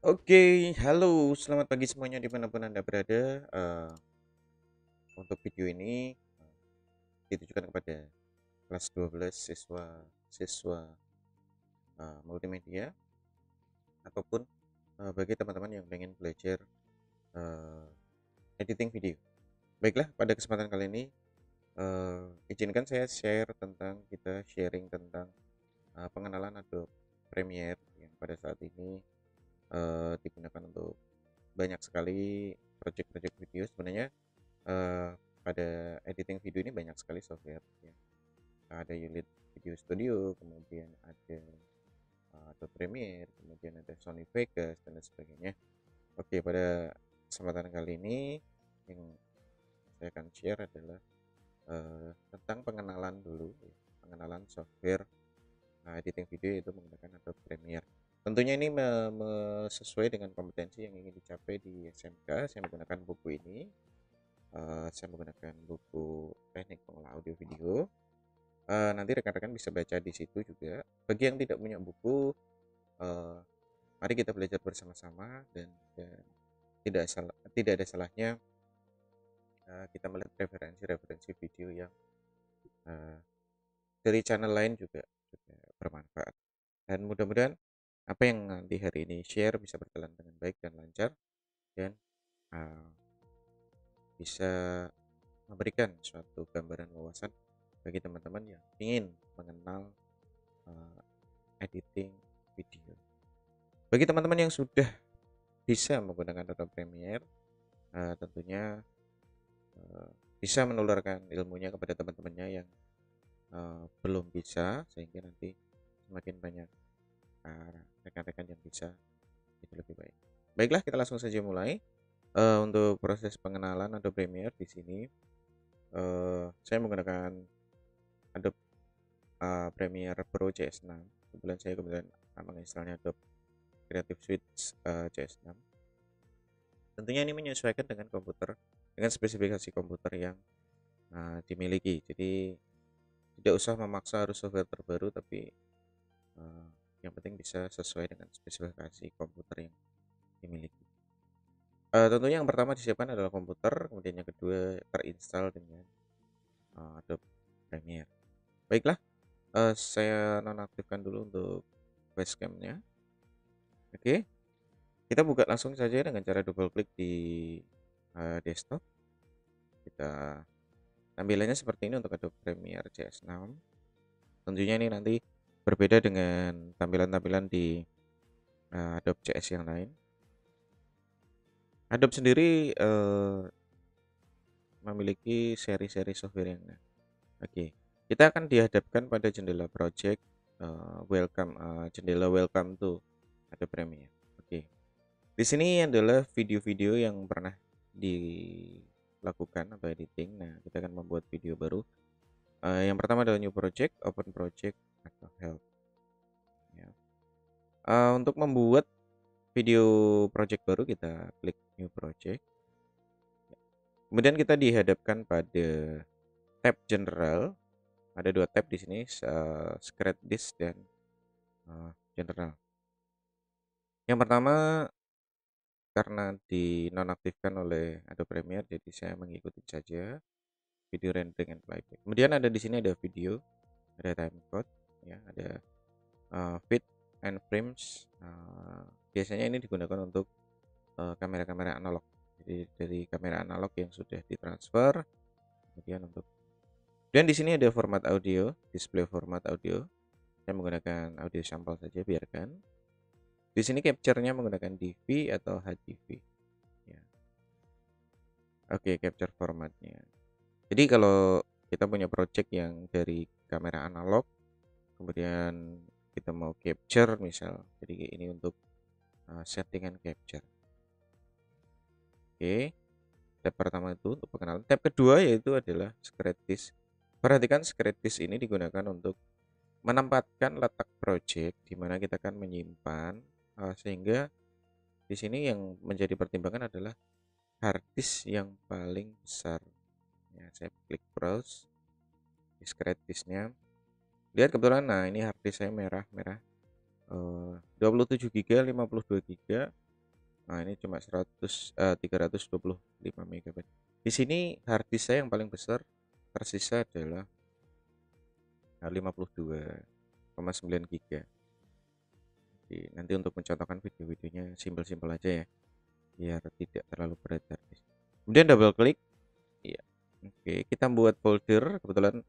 Oke, halo, selamat pagi semuanya dimanapun Anda berada. Untuk video ini ditujukan kepada kelas 12 siswa multimedia ataupun bagi teman-teman yang pengen belajar eh, editing video. Baiklah, pada kesempatan kali ini izinkan saya kita sharing tentang pengenalan Adobe Premiere yang pada saat ini digunakan untuk banyak sekali project-project video. Sebenarnya eh, pada editing video ini banyak sekali software ya. Ada Unit Video Studio, kemudian ada Adobe Premiere, kemudian ada Sony Vegas dan lain sebagainya. Oke, pada kesempatan kali ini yang saya akan share adalah tentang pengenalan dulu ya, pengenalan software editing video yaitu menggunakan Adobe Premiere. Tentunya ini sesuai dengan kompetensi yang ingin dicapai di SMK. Saya menggunakan buku ini. Saya menggunakan buku teknik pengolah audio video. Nanti rekan-rekan bisa baca di situ juga. Bagi yang tidak punya buku, eh, mari kita belajar bersama-sama dan tidak ada salahnya kita melihat referensi-referensi video yang eh, dari channel lain juga bermanfaat. Dan mudah-mudahan apa yang nanti hari ini share bisa berjalan dengan baik dan lancar dan eh, bisa memberikan suatu gambaran wawasan bagi teman-teman yang ingin mengenal eh, editing video. Bagi teman-teman yang sudah bisa menggunakan Adobe Premiere, tentunya eh, bisa menularkan ilmunya kepada teman-temannya yang belum bisa, sehingga nanti semakin banyak rekan-rekan yang bisa itu lebih baik. Baiklah, kita langsung saja mulai. Untuk proses pengenalan Adobe Premiere di sini, saya menggunakan Adobe Premiere Pro CS6. Kemudian menginstalnya Adobe Creative Suite CS6. Tentunya ini menyesuaikan dengan spesifikasi komputer yang dimiliki. Jadi tidak usah memaksa harus software terbaru, tapi uh, yang penting bisa sesuai dengan spesifikasi komputer yang dimiliki. Tentunya yang pertama disiapkan adalah komputer, kemudian yang kedua terinstall dengan Adobe Premiere. Baiklah, saya nonaktifkan dulu untuk webcamnya. Oke, kita buka langsung saja dengan cara double klik di desktop. Kita tampilannya seperti ini untuk Adobe Premiere CS6. Tentunya ini nanti berbeda dengan tampilan-tampilan di Adobe CS yang lain. Adobe sendiri memiliki seri-seri software yang lain. Oke, kita akan dihadapkan pada jendela project jendela welcome to Adobe Premiere. Oke, di sini adalah video-video yang pernah dilakukan atau editing. Nah, kita akan membuat video baru. Yang pertama adalah new project, open project, atau help. Ya. Untuk membuat video project baru, kita klik new project. Kemudian kita dihadapkan pada tab general. Ada dua tab di sini, scratch disk dan general. Yang pertama, karena dinonaktifkan oleh Adobe Premiere, jadi saya mengikuti saja video rendering and playback. Kemudian ada di sini ada video, ada timecode, ya, ada fit and frames. Biasanya ini digunakan untuk kamera-kamera analog. Jadi dari kamera analog yang sudah ditransfer, kemudian di sini ada format audio, display format audio. Saya menggunakan audio sampel saja, biarkan. Di sini capture-nya menggunakan DV atau HDV. Ya. Oke, capture formatnya. Jadi kalau kita punya project yang dari kamera analog, kemudian kita mau capture misal, jadi ini untuk settingan capture. Oke, tab pertama itu untuk pengenalan. Tab kedua yaitu adalah scratch disk. Perhatikan scratch disk ini digunakan untuk menempatkan letak project di mana kita akan menyimpan, sehingga di sini yang menjadi pertimbangan adalah hard disk yang paling besar. Ya, saya klik browse di scratch disknya. Lihat kebetulan, nah ini hard disk saya merah 27 GB, 52 GB. Nah, ini cuma 325 MB. Di sini hard disk saya yang paling besar tersisa adalah 52,9 GB. Jadi nanti untuk mencontohkan video-videonya simpel-simpel aja ya, biar tidak terlalu berat hard disk. Kemudian double klik. Iya. Oke, kita buat folder. Kebetulan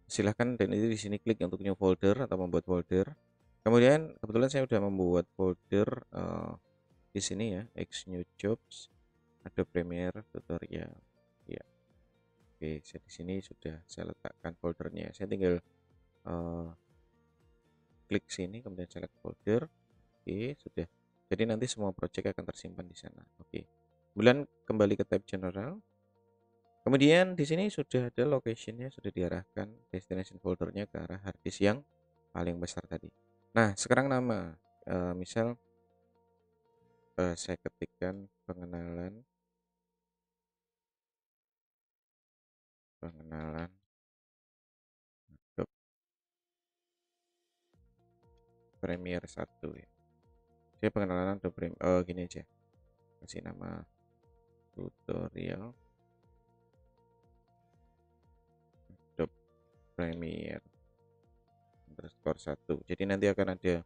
silahkan dan ini di sini klik untuk new folder atau membuat folder. Kemudian kebetulan saya sudah membuat folder di sini ya, X new jobs, Adobe Premiere tutorial. Ya, oke, saya di sini sudah saya letakkan foldernya. Saya tinggal klik sini, kemudian select folder. Oke, sudah. Jadi nanti semua project akan tersimpan di sana. Oke. Kemudian kembali ke tab general. Kemudian di sini sudah ada locationnya, sudah diarahkan destination foldernya ke arah hard disk yang paling besar tadi. Nah, sekarang nama, misal saya ketikkan pengenalan Adobe Premiere 1 ya. Saya pengenalan Adobe Premiere, gini aja, kasih nama tutorial Adobe Premiere underscore 1. Jadi nanti akan ada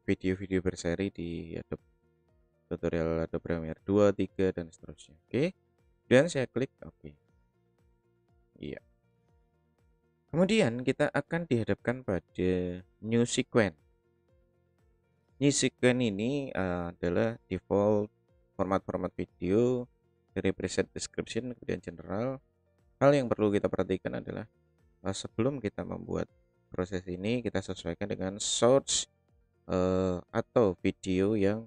video-video berseri di Adobe tutorial Adobe Premiere 2, 3 dan seterusnya. Oke. Dan saya klik oke. Iya. Kemudian kita akan dihadapkan pada new sequence. New sequence ini adalah default format-format video dari preset description kemudian general. Hal yang perlu kita perhatikan adalah sebelum kita membuat proses ini kita sesuaikan dengan source atau video yang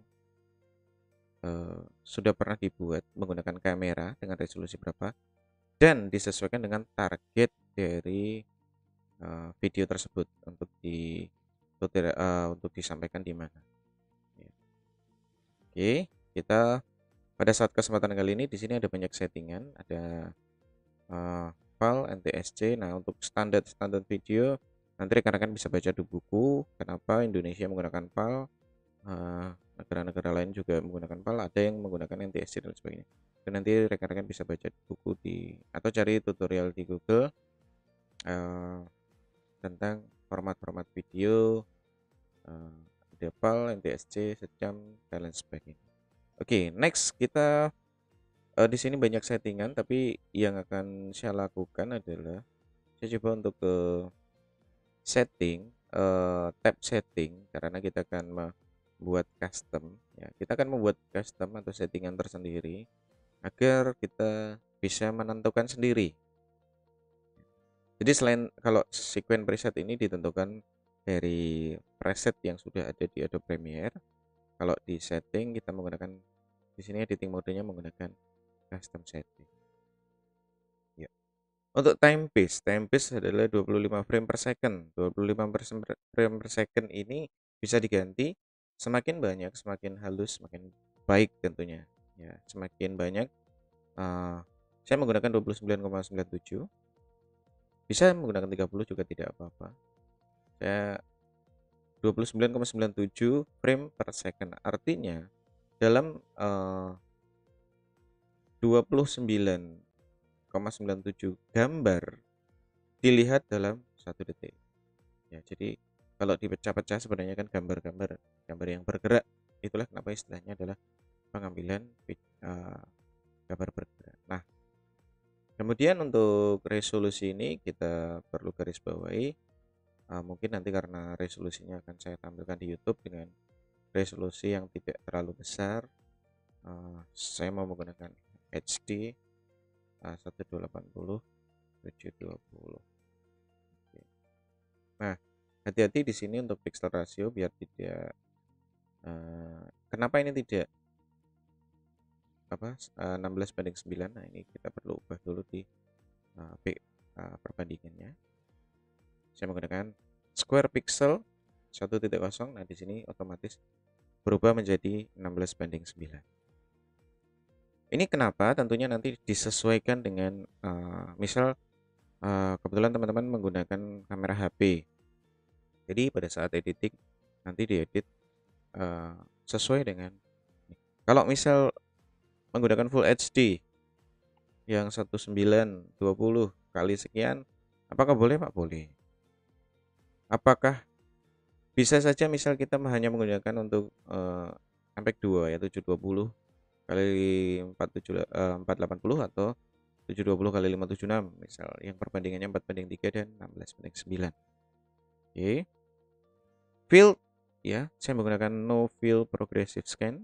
sudah pernah dibuat menggunakan kamera dengan resolusi berapa dan disesuaikan dengan target dari video tersebut untuk untuk disampaikan di mana. Ya. Oke, kita pada saat kesempatan kali ini di sini ada banyak settingan, ada file NTSC. Nah, untuk standar video nanti rekan-rekan bisa baca di buku kenapa Indonesia menggunakan file, negara-negara lain juga menggunakan PAL, ada yang menggunakan NTSC dan sebagainya. Dan nanti rekan-rekan bisa baca buku atau cari tutorial di Google tentang format-format video, ada PAL, NTSC, secam, dan lain sebagainya. Oke, next kita di sini banyak settingan, tapi yang akan saya lakukan adalah saya coba untuk ke setting, tab setting, karena kita akan buat custom ya, kita akan membuat custom atau settingan tersendiri agar kita bisa menentukan sendiri. Jadi selain kalau sequence preset ini ditentukan dari preset yang sudah ada di Adobe Premiere, kalau di setting kita menggunakan di sini editing modenya menggunakan custom setting ya. Untuk time pace adalah 25 frame per second. 25 frame per second ini bisa diganti semakin banyak, semakin halus, semakin baik tentunya. Ya, semakin banyak. Saya menggunakan 29,97. Bisa menggunakan 30 juga tidak apa-apa. Saya 29,97 frame per second. Artinya dalam 29,97 gambar dilihat dalam 1 detik. Ya, jadi kalau dipecah-pecah sebenarnya kan gambar yang bergerak. Itulah kenapa istilahnya adalah pengambilan gambar bergerak. Nah, kemudian untuk resolusi ini kita perlu garis bawahi. Mungkin nanti karena resolusinya akan saya tampilkan di YouTube dengan resolusi yang tidak terlalu besar. Saya mau menggunakan HD 1280 720. Nah, hati-hati di sini untuk pixel ratio biar tidak kenapa ini tidak 16:9. Nah, ini kita perlu ubah dulu di perbandingannya. Saya menggunakan square pixel 1.0. Nah, di sini otomatis berubah menjadi 16:9. Ini kenapa? Tentunya nanti disesuaikan dengan misal kebetulan teman-teman menggunakan kamera HP. Jadi pada saat editing nanti diedit sesuai dengan Kalau misal menggunakan Full HD yang 1920 kali sekian, apakah boleh Pak? Boleh. Apakah bisa saja misal kita hanya menggunakan untuk MPEG 2 ya 720 kali 480 atau 720 kali 576 misal yang perbandingannya 4:3 dan 16:9. Oke. Field ya, saya menggunakan no field progressive scan.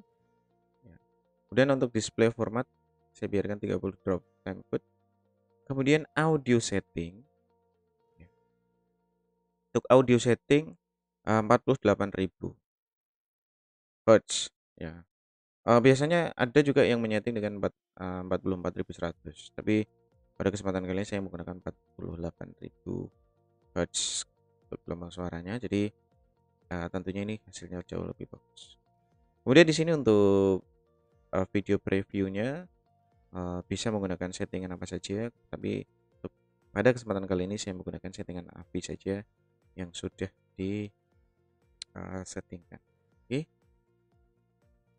Ya. Kemudian untuk display format saya biarkan 30 drop timecode. Kemudian audio setting. Ya. Untuk audio setting 48.000 Hz ya. Biasanya ada juga yang menyeting dengan 44.100, tapi pada kesempatan kali ini saya menggunakan 48.000 Hz untuk gelombang suaranya. Jadi tentunya ini hasilnya jauh lebih bagus. Kemudian di sini untuk video previewnya bisa menggunakan settingan apa saja, tapi untuk pada kesempatan kali ini saya menggunakan settingan AVI saja yang sudah di settingkan. Oke.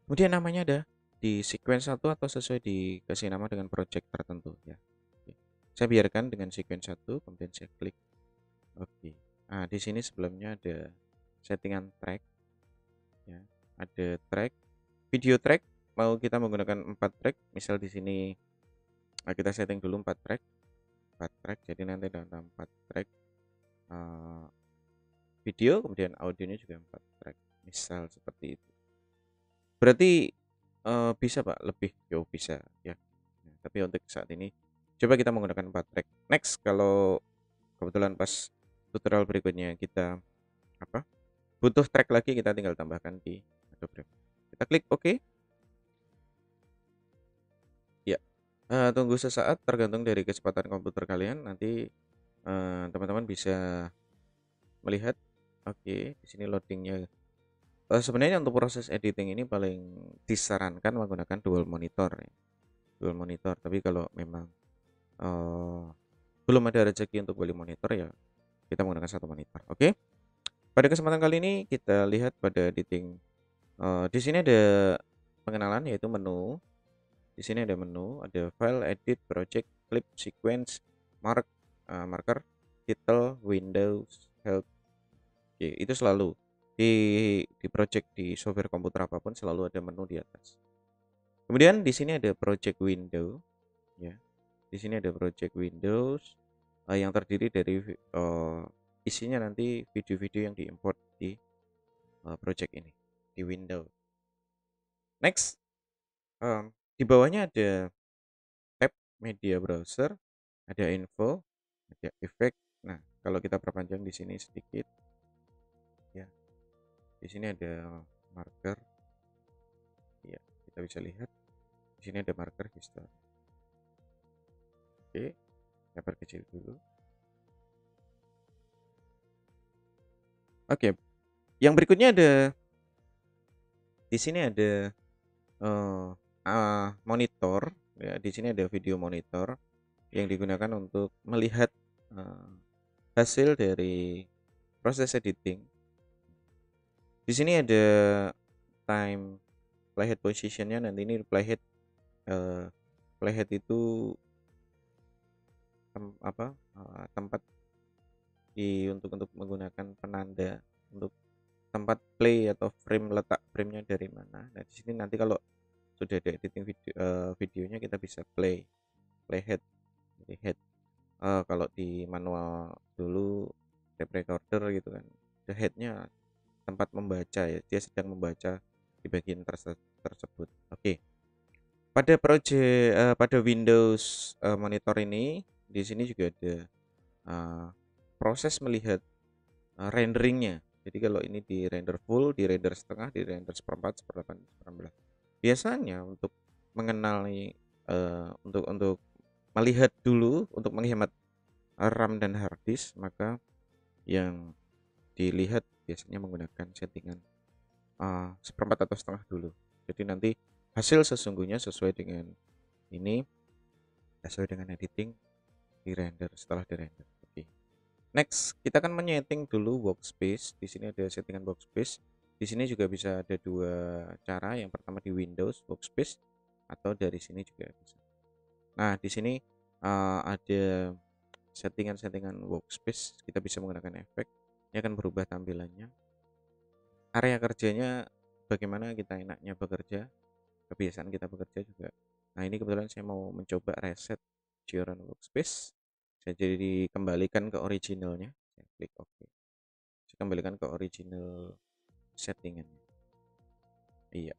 Kemudian namanya ada di sequence 1 atau sesuai dikasih nama dengan project tertentu ya. Oke. Saya biarkan dengan sequence 1, kemudian saya klik. Oke. Nah, di sini sebelumnya ada settingan track ya. Ada track, video track mau kita menggunakan 4 track, misal di sini kita setting dulu 4 track. 4 track, jadi nanti ada 4 track video, kemudian audionya juga 4 track. Misal seperti itu. Berarti bisa Pak, lebih jauh bisa ya. Nah, tapi untuk saat ini coba kita menggunakan 4 track. Next kalau kebetulan pas tutorial berikutnya kita butuh track lagi, kita tinggal tambahkan di Adobe Premiere. Kita klik OK. Ya. Tunggu sesaat tergantung dari kecepatan komputer kalian. Nanti teman-teman bisa melihat. Oke, di sini loadingnya. Sebenarnya untuk proses editing ini paling disarankan menggunakan dual monitor ya. Dual monitor, tapi kalau memang belum ada rezeki untuk beli monitor ya kita menggunakan satu monitor. Oke. Pada kesempatan kali ini kita lihat pada editing. Di sini ada pengenalan yaitu menu. Di sini ada menu, ada file, edit, project, clip, sequence, marker, title, windows, help. Oke, itu selalu di project di software komputer apapun selalu ada menu di atas. Kemudian di sini ada project window ya. Di sini ada project windows yang terdiri dari isinya nanti video-video yang diimport di project ini di window. Next, di bawahnya ada tab media browser, ada info, ada efek. Nah, kalau kita perpanjang di sini sedikit, ya, di sini ada marker, ya, kita bisa lihat. Di sini ada marker history. Oke, saya perkecil dulu. Oke, yang berikutnya ada di sini ada monitor. Ya, di sini ada video monitor yang digunakan untuk melihat hasil dari proses editing. Di sini ada time playhead positionnya. Nanti ini playhead itu tempat untuk menggunakan penanda untuk tempat play atau frame, letak framenya dari mana. Nah, di sini nanti kalau sudah ada editing videonya kita bisa playhead. Jadi head kalau di manual dulu tape recorder gitu kan, the headnya tempat membaca ya, dia sedang membaca di bagian tersebut. Oke. Pada Windows monitor ini di sini juga ada proses melihat renderingnya. Jadi kalau ini di render full, di render setengah, di render seperempat, seperdelapan, seperempat. Biasanya untuk mengenali untuk melihat dulu, untuk menghemat RAM dan hard disk, maka yang dilihat biasanya menggunakan settingan seperempat atau setengah dulu. Jadi nanti hasil sesungguhnya sesuai dengan ini, sesuai dengan editing di render setelah di render. Oke. Next, kita akan menyeting dulu workspace. Di sini ada settingan workspace. Di sini juga bisa ada dua cara. Yang pertama di Windows Workspace atau dari sini juga bisa. Nah, di sini ada settingan-settingan workspace. Kita bisa menggunakan efek. Ini akan berubah tampilannya. Area kerjanya bagaimana kita enaknya bekerja, kebiasaan kita bekerja juga. Nah, ini kebetulan saya mau mencoba reset Joran Workspace. Saya jadi kembalikan ke originalnya. Saya klik OK. Saya kembalikan ke original settingannya. Iya,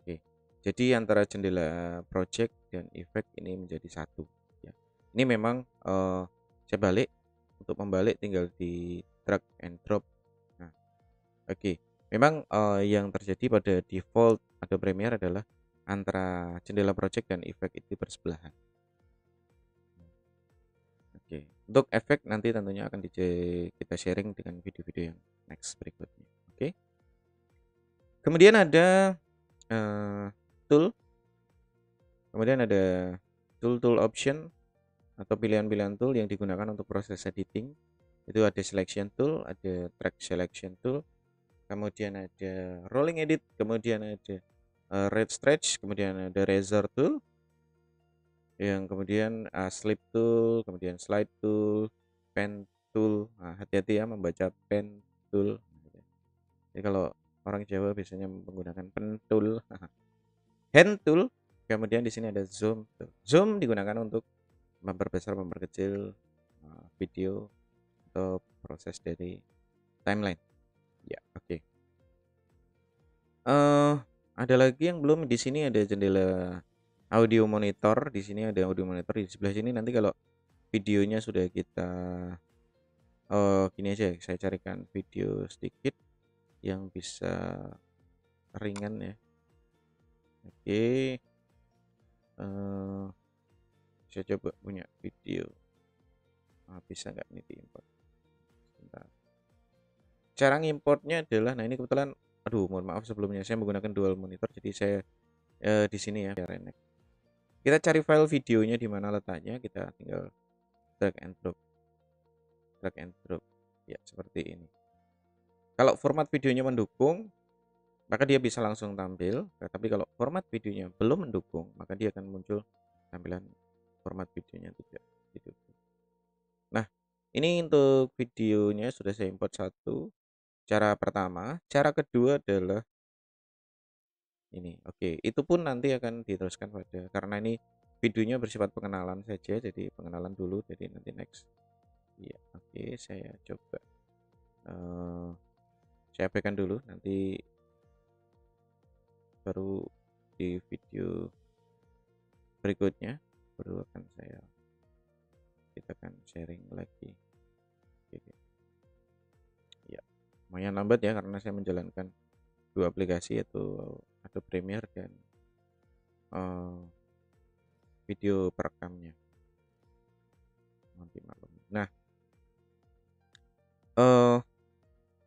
oke. Jadi antara jendela project dan efek ini menjadi satu. Ya. Ini memang saya balik. Untuk membalik tinggal di drag and drop. Nah, oke. Memang yang terjadi pada default Adobe Premiere adalah antara jendela project dan efek itu bersebelahan. Oke, untuk efek nanti tentunya akan kita sharing dengan video-video yang next berikutnya. Oke. Kemudian ada tool, kemudian ada tool option atau pilihan-pilihan tool yang digunakan untuk proses editing. Itu ada selection tool, ada track selection tool, kemudian ada rolling edit, kemudian ada red stretch, kemudian ada razor tool, yang kemudian slip tool, kemudian slide tool, pen tool. Nah, hati-hati ya membaca pen tool. Jadi kalau orang Jawa biasanya menggunakan pen tool. Hand tool, kemudian di sini ada zoom tool. Zoom digunakan untuk memperbesar, memperkecil video atau proses dari timeline. Ya, oke. Ada lagi yang belum. Di sini ada jendela audio monitor. Di sini ada audio monitor. Di sebelah sini nanti kalau videonya sudah kita gini aja, saya carikan video sedikit yang bisa ringan ya. Oke. Saya coba punya video. Bisa nggak ini diimport? Sebentar. Cara ngimportnya adalah, nah ini kebetulan, aduh mohon maaf sebelumnya, saya menggunakan dual monitor, jadi saya di sini ya, Renek. Kita cari file videonya di mana letaknya, kita tinggal drag and drop, ya seperti ini. Kalau format videonya mendukung, maka dia bisa langsung tampil. Tapi kalau format videonya belum mendukung, maka dia akan muncul tampilan format videonya tidak didukung. Nah, ini untuk videonya sudah saya import satu. Cara pertama. Cara kedua adalah ini. Oke, itu pun nanti akan diteruskan karena ini videonya bersifat pengenalan saja, jadi pengenalan dulu, jadi nanti next. Iya, oke, saya coba saya abaikan dulu, nanti baru di video berikutnya baru akan kita akan sharing lagi. Oke. Ya, lumayan lambat ya karena saya menjalankan dua aplikasi, yaitu Adobe Premiere dan video perekamnya. Nanti malam. Nah,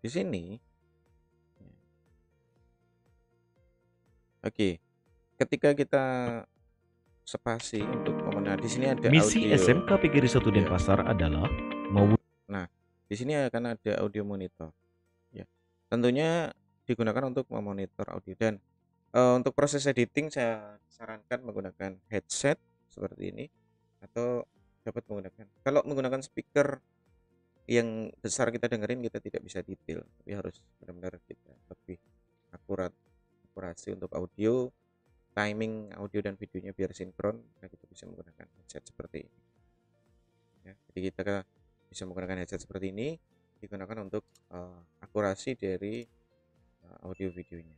di sini, oke, ketika kita spasi untuk nah di sini ada Misi audio. SMK PGRI 1 Denpasar adalah Nah, di sini akan ada audio monitor. Ya, tentunya digunakan untuk memonitor audio, dan untuk proses editing saya sarankan menggunakan headset seperti ini, atau dapat menggunakan, kalau menggunakan speaker yang besar kita dengerin, kita tidak bisa detail, tapi harus benar-benar kita lebih akurasi untuk audio, timing audio dan videonya biar sinkron. Nah, kita bisa menggunakan headset seperti ini ya. Jadi kita bisa menggunakan headset seperti ini, digunakan untuk akurasi dari audio videonya.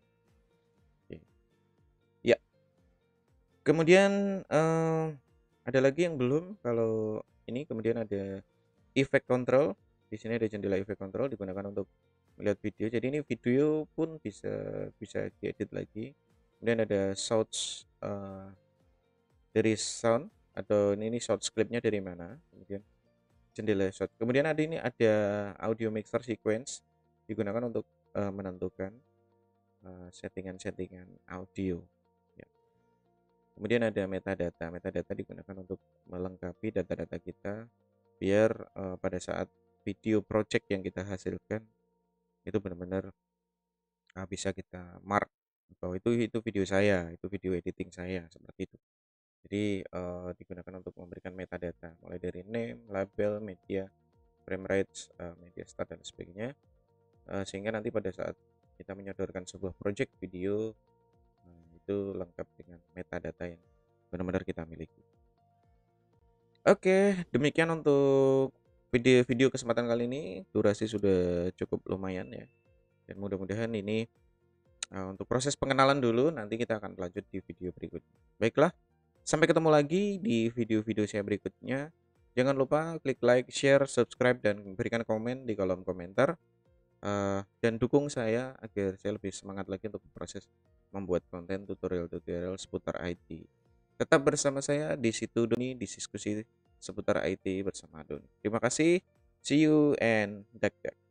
Oke. Ya, kemudian ada lagi yang belum. Kalau ini kemudian ada effect control. Di sini ada jendela effect control, digunakan untuk melihat video. Jadi ini video pun bisa diedit lagi. Kemudian ada source dari sound, atau ini source clipnya dari mana. Kemudian jendela shot. Kemudian ada audio mixer sequence, digunakan untuk menentukan settingan-settingan audio. Ya. Kemudian ada metadata. Metadata digunakan untuk melengkapi data-data kita, biar pada saat video project yang kita hasilkan itu benar-benar bisa kita mark bahwa itu video saya, itu video editing saya, seperti itu. Jadi digunakan untuk memberikan metadata mulai dari name, label, media, frame rates, media start dan sebagainya, sehingga nanti pada saat kita menyodorkan sebuah project video, itu lengkap dengan metadata yang benar-benar kita miliki. Oke, demikian untuk video-video kesempatan kali ini. Durasi sudah cukup lumayan ya. Dan mudah-mudahan ini untuk proses pengenalan dulu, nanti kita akan lanjut di video berikutnya. Baiklah, sampai ketemu lagi di video-video saya berikutnya. Jangan lupa klik like, share, subscribe, dan berikan komen di kolom komentar. Dan dukung saya agar saya lebih semangat lagi untuk proses membuat konten tutorial-tutorial seputar IT. Tetap bersama saya di situ Doni, di diskusi seputar IT bersama Doni. Terima kasih. See you and dak dak.